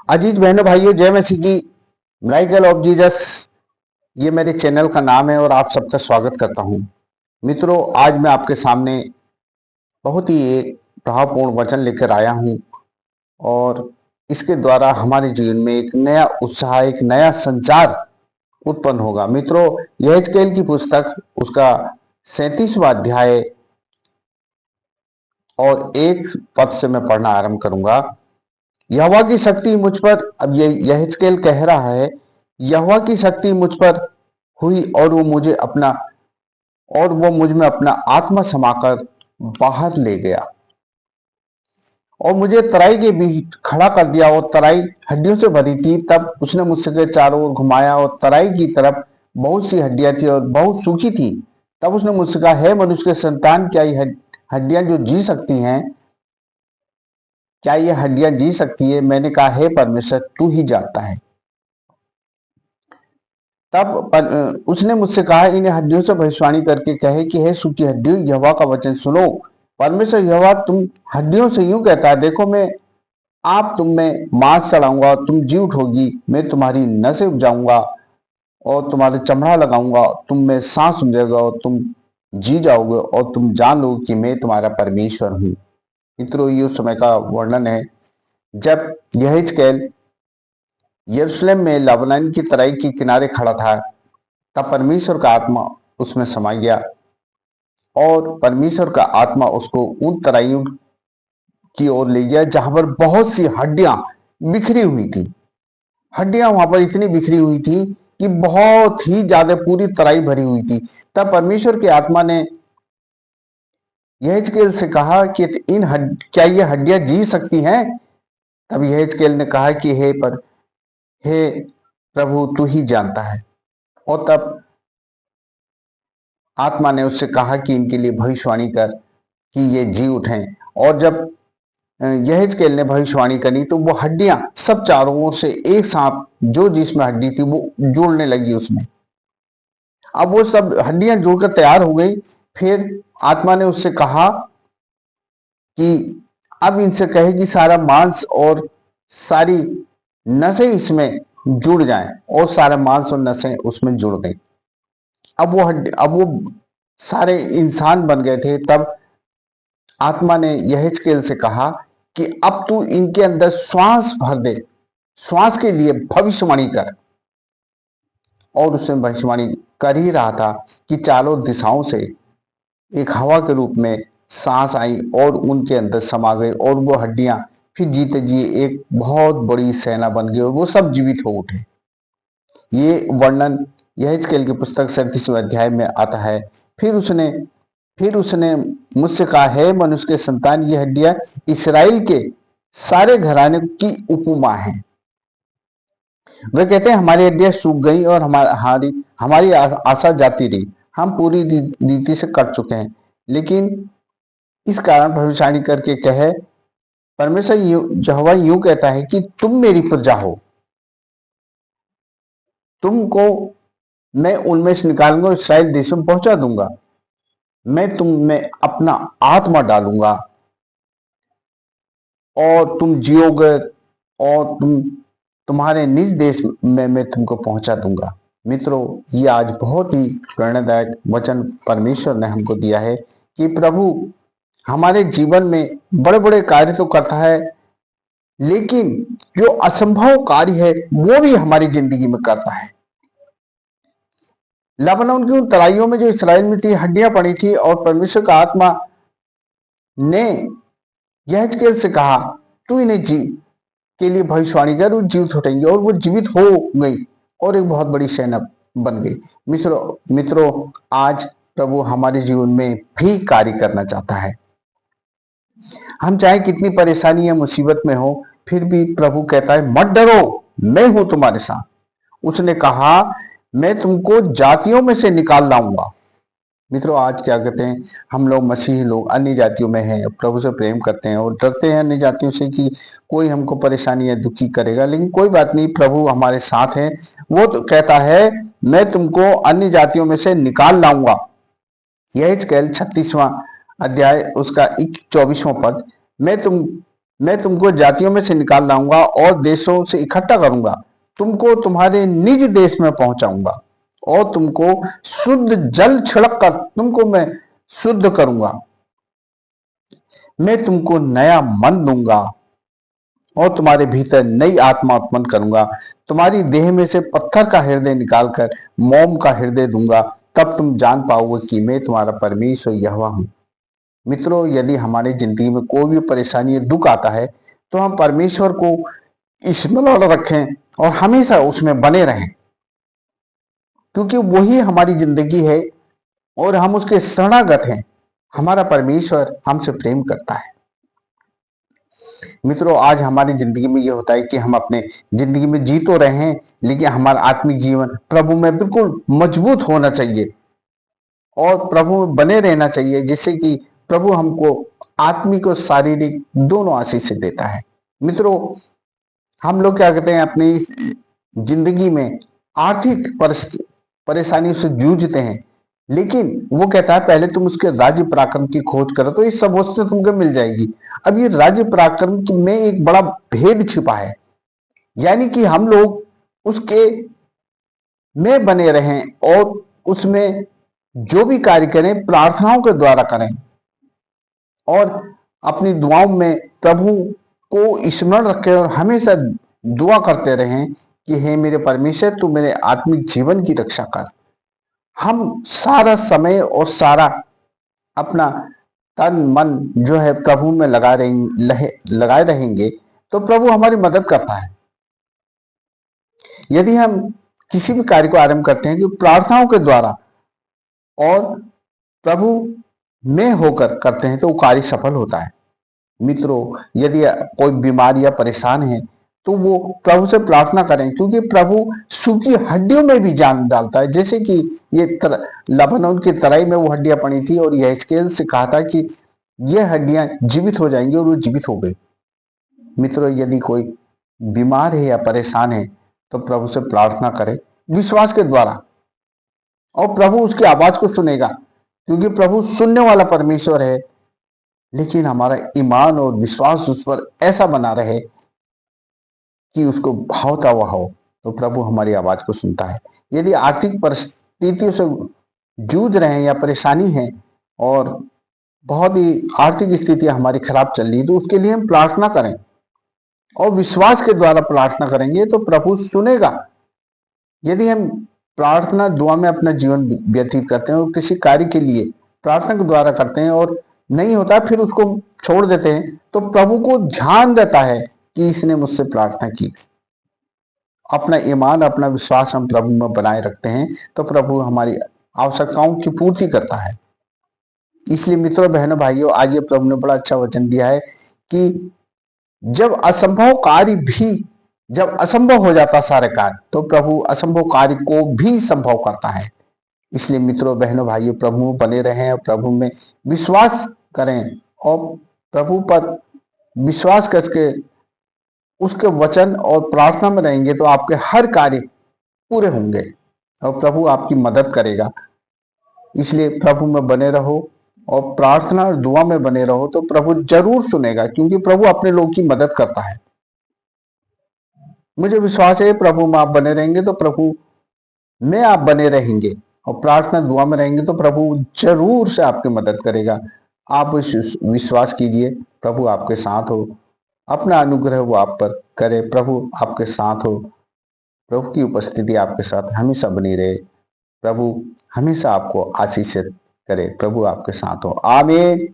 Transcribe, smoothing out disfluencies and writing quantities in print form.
अजीज बहनों भाइयों, जय मसीह की। मिराकल ऑफ जीसस, ये मेरे चैनल का नाम है और आप सबका स्वागत करता हूं। मित्रों, आज मैं आपके सामने बहुत ही एक प्रभावपूर्ण वचन लेकर आया हूं और इसके द्वारा हमारे जीवन में एक नया उत्साह, एक नया संचार उत्पन्न होगा। मित्रों, यहेजकेल की पुस्तक उसका 37वां अध्याय और एक पद से मैं पढ़ना आरंभ करूंगा। यहोवा की शक्ति मुझ पर, अब ये यहेजकेल कह रहा है, यहोवा की शक्ति मुझ पर हुई और वो मुझ में अपना आत्मा समाकर बाहर ले गया और मुझे तराई के बीच खड़ा कर दिया और तराई हड्डियों से भरी थी। तब उसने मुझसे के चारों ओर घुमाया और तराई की तरफ बहुत सी हड्डियां थी और बहुत सूखी थी। तब उसने मुझसे कहा, है मनुष्य के संतान, क्या ये हड्डियां जो जी सकती हैं, क्या ये हड्डियां जी सकती है? मैंने कहा, हे परमेश्वर, तू ही जानता है। तब उसने मुझसे कहा, इन हड्डियों से भविष्यवाणी करके कहे कि हे सूखी हड्डियों, यहोवा का वचन सुनो। परमेश्वर यहोवा तुम हड्डियों से यूं कहता है, देखो मैं आप तुम में मांस चढ़ाऊंगा और तुम जी उठोगी। मैं तुम्हारी नसें उपजाऊंगा और तुम्हारे चमड़ा लगाऊंगा, तुम में सांस सूंघेगा और तुम जी जाओगे और तुम जान लो कि मैं तुम्हारा परमेश्वर हूँ। मित्रों, ये उस समय का वर्णन है जब यहेजकेल यरूशलेम में लबनान की तराई के किनारे खड़ा था। तब परमेश्वर का आत्मा उसमें समा गया और परमेश्वर का आत्मा उसको उन तराइयों की ओर ले गया जहां पर बहुत सी हड्डियां बिखरी हुई थी। हड्डियां वहां पर इतनी बिखरी हुई थी कि बहुत ही ज्यादा पूरी तराई भरी हुई थी। तब परमेश्वर के आत्मा ने यहेजकेल से कहा कि क्या ये हड्डियां जी सकती हैं? तब यहेजकेल ने कहा कि हे प्रभु, तू ही जानता है। और तब आत्मा ने उससे कहा कि इनके लिए भविष्यवाणी कर कि ये जी उठें। और जब यहेजकेल ने भविष्यवाणी करी तो वो हड्डियां सब चारों ओर से एक साथ, जो जिसमें हड्डी थी वो जुड़ने लगी उसमें। अब वो सब हड्डियां जुड़कर तैयार हो गई। फिर आत्मा ने उससे कहा कि अब इनसे कहे कि सारा मांस और सारी नसें इसमें जुड़ जाएं, और सारा मांस और नसें उसमें जुड़ गई। अब वो सारे इंसान बन गए थे। तब आत्मा ने यहेजकेल से कहा कि अब तू इनके अंदर श्वास भर दे, श्वास के लिए भविष्यवाणी कर। और उसने भविष्यवाणी कर ही रहा था कि चारों दिशाओं से एक हवा के रूप में सांस आई और उनके अंदर समा गई और वो हड्डियां फिर जीते जी एक बहुत बड़ी सेना बन गई और वो सब जीवित हो उठे। ये वर्णन यहेजकेल की पुस्तक 37वें अध्याय में आता है। फिर उसने फिर उसने मुझसे कहा, है मनुष्य के संतान, ये हड्डियां इसराइल के सारे घराने की उपमा है। वे कहते हैं, हमारी हड्डियां सूख गई और हमारी हमारी आशा जाती रही। हम पूरी रीति से कट चुके हैं। लेकिन इस कारण भविष्यवाणी करके कहे, परमेश्वर यहोवा यूं कहता है कि तुम मेरी प्रजा हो, तुमको मैं उनमें से निकालूंगा, इसराइल देश में पहुंचा दूंगा। मैं तुम में अपना आत्मा डालूंगा और तुम जियोगे और तुम्हारे निज देश में मैं तुमको पहुंचा दूंगा। मित्रों, ये आज बहुत ही प्रेरणादायक वचन परमेश्वर ने हमको दिया है कि प्रभु हमारे जीवन में बड़े बड़े कार्य तो करता है, लेकिन जो असंभव कार्य है वो भी हमारी जिंदगी में करता है। लबनान की उन तराइयों में जो इसराइल में थी, हड्डियां पड़ी थी और परमेश्वर का आत्मा ने यहेजकेल से कहा, तू इन्हें जी के लिए भविष्यवाणी कर, वो जीवित उठेंगे। और वो जीवित हो गई और एक बहुत बड़ी सेना बन गई। मित्रों, आज प्रभु हमारे जीवन में भी कार्य करना चाहता है। हम चाहे कितनी परेशानी या मुसीबत में हो, फिर भी प्रभु कहता है, मत डरो, मैं हूं तुम्हारे साथ। उसने कहा, मैं तुमको जातियों में से निकाल लाऊंगा। मित्रों, आज क्या कहते हैं, हम लोग मसीही लोग अन्य जातियों में हैं, प्रभु से प्रेम करते हैं और डरते हैं अन्य जातियों से कि कोई हमको परेशानी या दुखी करेगा। लेकिन कोई बात नहीं, प्रभु हमारे साथ है। वो तो कहता है, मैं तुमको अन्य जातियों में से निकाल लाऊंगा। यह 36वां अध्याय उसका 24वां पद, मैं मैं तुमको जातियों में से निकाल लाऊंगा और देशों से इकट्ठा करूंगा, तुमको तुम्हारे निज देश में पहुंचाऊंगा और तुमको शुद्ध जल छिड़क कर तुमको मैं शुद्ध करूंगा। मैं तुमको नया मन दूंगा और तुम्हारे भीतर नई आत्मा उत्पन्न करूंगा। तुम्हारी देह में से पत्थर का हृदय निकालकर मोम का हृदय दूंगा। तब तुम जान पाओगे कि मैं तुम्हारा परमेश्वर यहोवा हूं। मित्रों, यदि हमारी जिंदगी में कोई भी परेशानी या दुख आता है तो हम परमेश्वर को स्मरण रखें और हमेशा उसमें बने रहें, क्योंकि वही हमारी जिंदगी है और हम उसके शरणागत हैं। हमारा परमेश्वर हमसे प्रेम करता है। मित्रों, आज हमारी जिंदगी में ये होता है कि हम अपने जिंदगी में जी तो रहे हैं, लेकिन हमारा आत्मिक जीवन प्रभु में बिल्कुल मजबूत होना चाहिए और प्रभु में बने रहना चाहिए, जिससे कि प्रभु हमको आत्मिक और शारीरिक दोनों आशीष से देता है। मित्रों, हम लोग क्या कहते हैं, अपनी इस जिंदगी में आर्थिक परेशानियों से जूझते हैं, लेकिन वो कहता है पहले तुम उसके राज्य पराक्रम की खोज करो तो ये सब वस्तुएं तुमको मिल जाएगी। अब ये राज्य पराक्रम में एक बड़ा भेद छिपा है, यानी कि हम लोग उसके में बने रहें और उसमें जो भी कार्य करें प्रार्थनाओं के द्वारा करें और अपनी दुआओं में प्रभु को स्मरण रखें और हमेशा दुआ करते रहें कि हे मेरे परमेश्वर, तू मेरे आत्मिक जीवन की रक्षा कर। हम सारा समय और सारा अपना तन मन जो है प्रभु में लगाए रहेंगे तो प्रभु हमारी मदद करता है। यदि हम किसी भी कार्य को आरंभ करते हैं कि प्रार्थनाओं के द्वारा और प्रभु में होकर करते हैं तो वो कार्य सफल होता है। मित्रों, यदि कोई बीमार या परेशान है तो वो प्रभु से प्रार्थना करें, क्योंकि प्रभु सूखी हड्डियों में भी जान डालता है। जैसे कि ये लबनोन की तराई में वो हड्डियां पड़ी थी और यहेजकेल से कहा था कि ये हड्डियां जीवित हो जाएंगी और वो जीवित हो गई। मित्रों, यदि कोई बीमार है या परेशान है तो प्रभु से प्रार्थना करें विश्वास के द्वारा और प्रभु उसकी आवाज को सुनेगा, क्योंकि प्रभु सुनने वाला परमेश्वर है। लेकिन हमारा ईमान और विश्वास उस पर ऐसा बना रहे कि उसको भावता हुआ हो तो प्रभु हमारी आवाज को सुनता है। यदि आर्थिक परिस्थितियों से जूझ रहे हैं या परेशानी है और बहुत ही आर्थिक स्थिति हमारी खराब चल रही है तो उसके लिए हम प्रार्थना करें और विश्वास के द्वारा प्रार्थना करेंगे तो प्रभु सुनेगा। यदि हम प्रार्थना दुआ में अपना जीवन व्यतीत करते हैं और किसी कार्य के लिए प्रार्थना के द्वारा करते हैं और नहीं होता फिर उसको छोड़ देते हैं तो प्रभु को ध्यान देता है कि इसने मुझसे प्रार्थना की थी। अपना ईमान, अपना विश्वास हम प्रभु में बनाए रखते हैं तो प्रभु हमारी आवश्यकताओं की पूर्ति करता है। इसलिए मित्रों, बहनों, भाइयों, आज ये प्रभु ने बड़ा अच्छा वचन दिया है कि जब असंभव हो जाता सारे कार्य तो प्रभु असंभव कार्य को भी संभव करता है। इसलिए मित्रों, बहनों, भाइयों, प्रभु में बने रहें और प्रभु में विश्वास करें और प्रभु पर विश्वास करके उसके वचन और प्रार्थना में रहेंगे तो आपके हर कार्य पूरे होंगे और प्रभु आपकी मदद करेगा। इसलिए प्रभु में बने रहो और प्रार्थना और दुआ में बने रहो तो प्रभु जरूर सुनेगा, क्योंकि प्रभु अपने लोग की मदद करता है। मुझे विश्वास है प्रभु में आप बने रहेंगे तो प्रभु में आप बने रहेंगे और प्रार्थना दुआ में रहेंगे तो प्रभु जरूर से आपकी मदद करेगा। आप विश्वास कीजिए, प्रभु आपके साथ हो, अपना अनुग्रह वो आप पर करे, प्रभु आपके साथ हो, प्रभु की उपस्थिति आपके साथ हमेशा बनी रहे, प्रभु हमेशा आपको आशीषित करे, प्रभु आपके साथ हो। आमीन।